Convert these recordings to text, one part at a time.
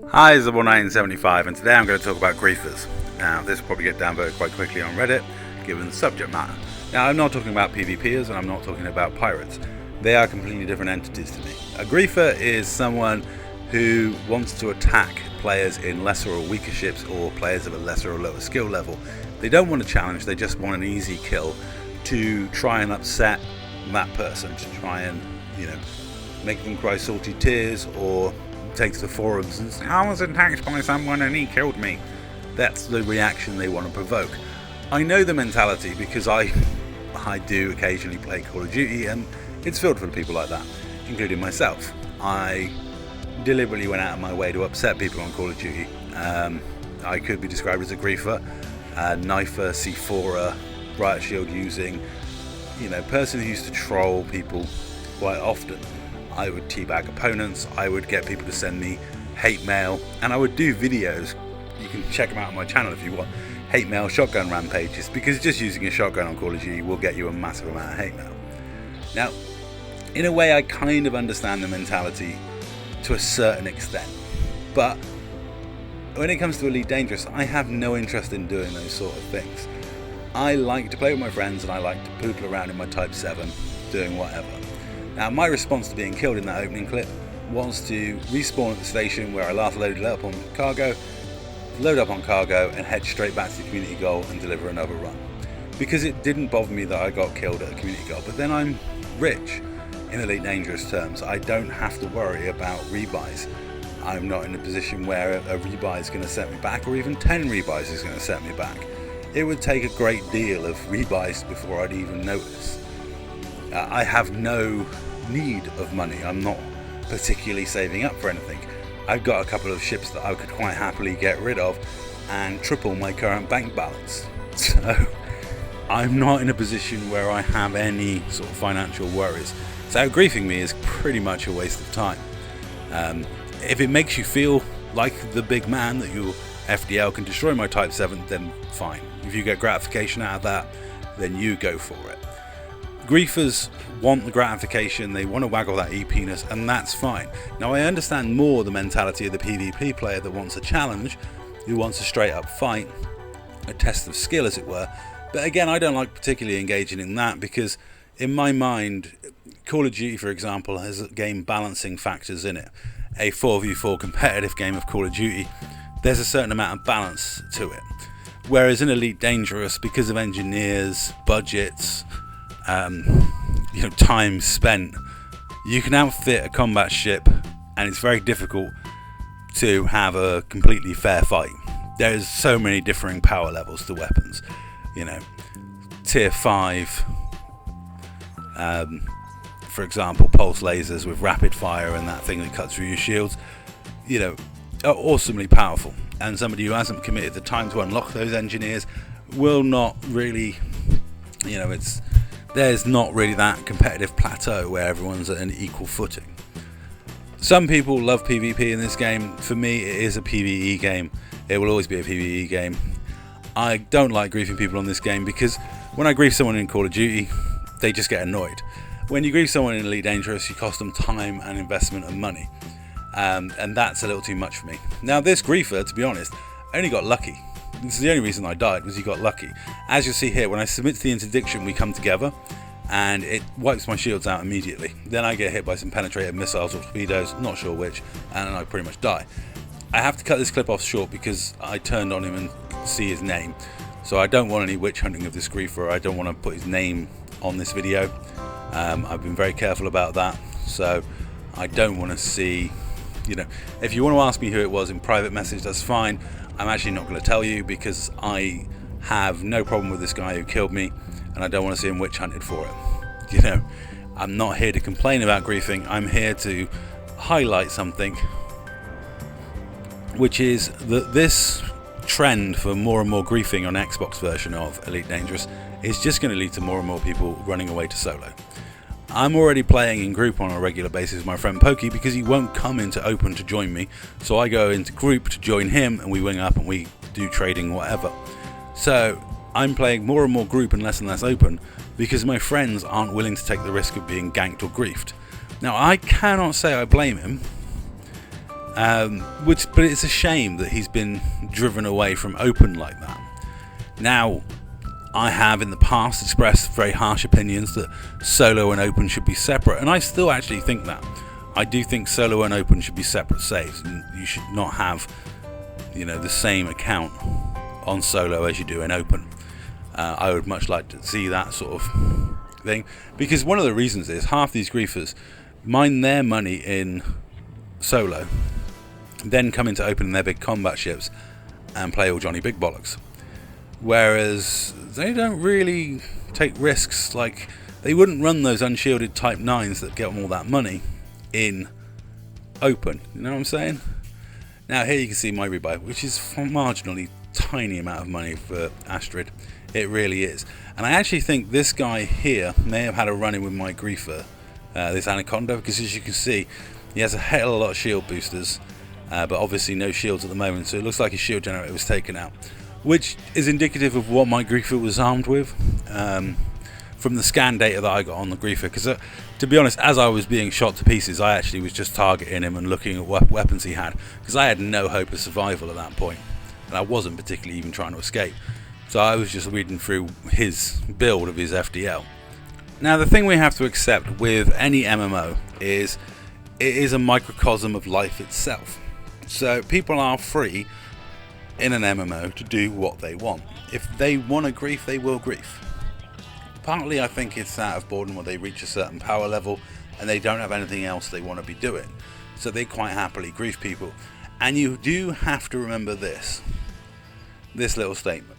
Hi, it's Double975, and today I'm going to talk about griefers. Now, this will probably get downvoted quite quickly on Reddit, given the subject matter. Now, I'm not talking about PvPers, and I'm not talking about pirates. They are completely different entities to me. A griefer is someone who wants to attack players in lesser or weaker ships, or players of a lesser or lower skill level. They don't want a challenge, they just want an easy kill to try and upset that person, to try and, make them cry salty tears, or take to the forums and say, I was attacked by someone and he killed me. That's the reaction they want to provoke. I know the mentality because I do occasionally play Call of Duty, and it's filled with people like that, including myself. I deliberately went out of my way to upset people on Call of Duty. I could be described as a griefer, a knifer, C4er, riot shield using, person who used to troll people quite often. I would teabag opponents, I would get people to send me hate mail, and I would do videos. You can check them out on my channel if you want. Hate mail shotgun rampages, because just using a shotgun on Call of Duty will get you a massive amount of hate mail. Now, in a way, I kind of understand the mentality to a certain extent, but when it comes to Elite Dangerous, I have no interest in doing those sort of things. I like to play with my friends, and I like to poodle around in my Type 7, doing whatever. Now, my response to being killed in that opening clip was to respawn at the station where I last loaded up on cargo, load up on cargo, and head straight back to the community goal and deliver another run. Because it didn't bother me that I got killed at a community goal, but then I'm rich in Elite Dangerous terms. I don't have to worry about rebuys. I'm not in a position where a rebuy is going to set me back, or even 10 rebuys is going to set me back. It would take a great deal of rebuys before I'd even notice. I have no need of money. I'm not particularly saving up for anything. I've got a couple of ships that I could quite happily get rid of and triple my current bank balance. So I'm not in a position where I have any sort of financial worries. So griefing me is pretty much a waste of time. If it makes you feel like the big man that your FDL can destroy my Type 7, then fine. If you get gratification out of that, then you go for it. Griefers want the gratification, they want to waggle that e-penis, and that's fine. Now, I understand more the mentality of the PvP player that wants a challenge, who wants a straight up fight, a test of skill as it were, but again, I don't like particularly engaging in that, because in my mind, Call of Duty, for example, has game balancing factors in it. A 4v4 competitive game of Call of Duty, there's a certain amount of balance to it. Whereas in Elite Dangerous, because of engineers, budgets, time spent, you can outfit a combat ship, and it's very difficult to have a completely fair fight. There's so many differing power levels to weapons. Tier 5, for example, pulse lasers with rapid fire and that thing that cuts through your shields, are awesomely powerful. And somebody who hasn't committed the time to unlock those engineers will not really, there's not really that competitive plateau where everyone's at an equal footing. Some people love PvP in this game. For me, it is a PvE game. It will always be a PvE game. I don't like griefing people on this game, because when I grief someone in Call of Duty, they just get annoyed. When you grief someone in Elite Dangerous, you cost them time and investment and money. And that's a little too much for me. Now, this griefer, to be honest, only got lucky. This is the only reason I died, was he got lucky. As you'll see here, when I submit to the interdiction, we come together, and it wipes my shields out immediately. Then I get hit by some penetrated missiles or torpedoes, not sure which, and I pretty much die. I have to cut this clip off short because I turned on him and see his name. So I don't want any witch hunting of this griefer. I don't want to put his name on this video. I've been very careful about that. So I don't want to see, if you want to ask me who it was in private message, that's fine. I'm actually not going to tell you, because I have no problem with this guy who killed me, and I don't want to see him witch hunted for it. I'm not here to complain about griefing. I'm here to highlight something, which is that this trend for more and more griefing on Xbox version of Elite Dangerous is just going to lead to more and more people running away to solo. I'm already playing in group on a regular basis with my friend Pokey, because he won't come into open to join me, so I go into group to join him, and we wing up and we do trading, whatever. So I'm playing more and more group and less open, because my friends aren't willing to take the risk of being ganked or griefed. Now, I cannot say I blame him, but it's a shame that he's been driven away from open like that. Now, I have in the past expressed very harsh opinions that solo and open should be separate, and I still actually think that. I do think solo and open should be separate saves, and you should not have, the same account on solo as you do in open. I would much like to see that sort of thing, because one of the reasons is half these griefers mine their money in solo, then come into open in their big combat ships and play all Johnny Big Bollocks. Whereas they don't really take risks, like they wouldn't run those unshielded Type 9s that get them all that money in open. You know what I'm saying? Now here you can see my rebuy, which is marginally tiny amount of money for Astrid. It really is. And I actually think this guy here may have had a run-in with my griefer, this Anaconda, because as you can see, he has a hell of a lot of shield boosters, but obviously no shields at the moment, so it looks like his shield generator was taken out, which is indicative of what my griefer was armed with, from the scan data that I got on the griefer. Because to be honest, as I was being shot to pieces, I actually was just targeting him and looking at what weapons he had, because I had no hope of survival at that point, and I wasn't particularly even trying to escape. So I was just reading through his build of his FDL. Now the thing we have to accept with any MMO is it is a microcosm of life itself. So people are free in an MMO to do what they want. If they want to grief, they will grief. Partly I think it's out of boredom, where they reach a certain power level and they don't have anything else they want to be doing, so they quite happily grief people. And you do have to remember this little statement.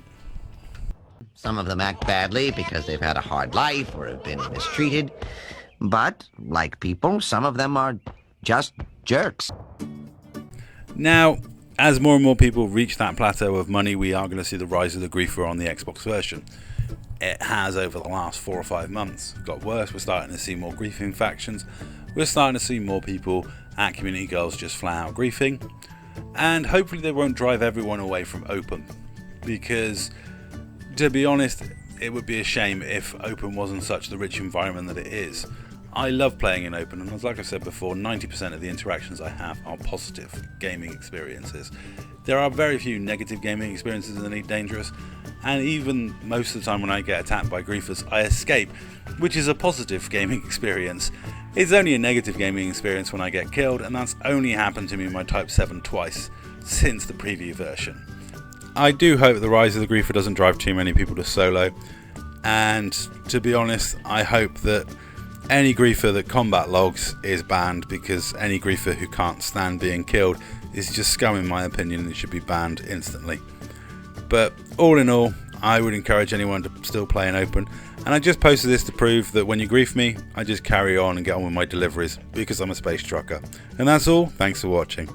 Some of them act badly because they've had a hard life or have been mistreated. But, like people, some of them are just jerks. Now, as more and more people reach that plateau of money, we are going to see the rise of the griefer on the Xbox version. It has, over the last 4 or 5 months, got worse. We're starting to see more griefing factions. We're starting to see more people at community goals just flat out griefing. And hopefully they won't drive everyone away from open, because to be honest, it would be a shame if open wasn't such the rich environment that it is. I love playing in open, and as like I said before, 90% of the interactions I have are positive gaming experiences. There are very few negative gaming experiences in Elite Dangerous, and even most of the time when I get attacked by griefers, I escape, which is a positive gaming experience. It's only a negative gaming experience when I get killed, and that's only happened to me in my Type 7 twice since the preview version. I do hope the rise of the griefer doesn't drive too many people to solo, and to be honest, I hope that any griefer that combat logs is banned, because any griefer who can't stand being killed is just scum in my opinion, and it should be banned instantly. But all in all, I would encourage anyone to still play in open, and I just posted this to prove that when you grief me, I just carry on and get on with my deliveries, because I'm a space trucker. And that's all. Thanks for watching.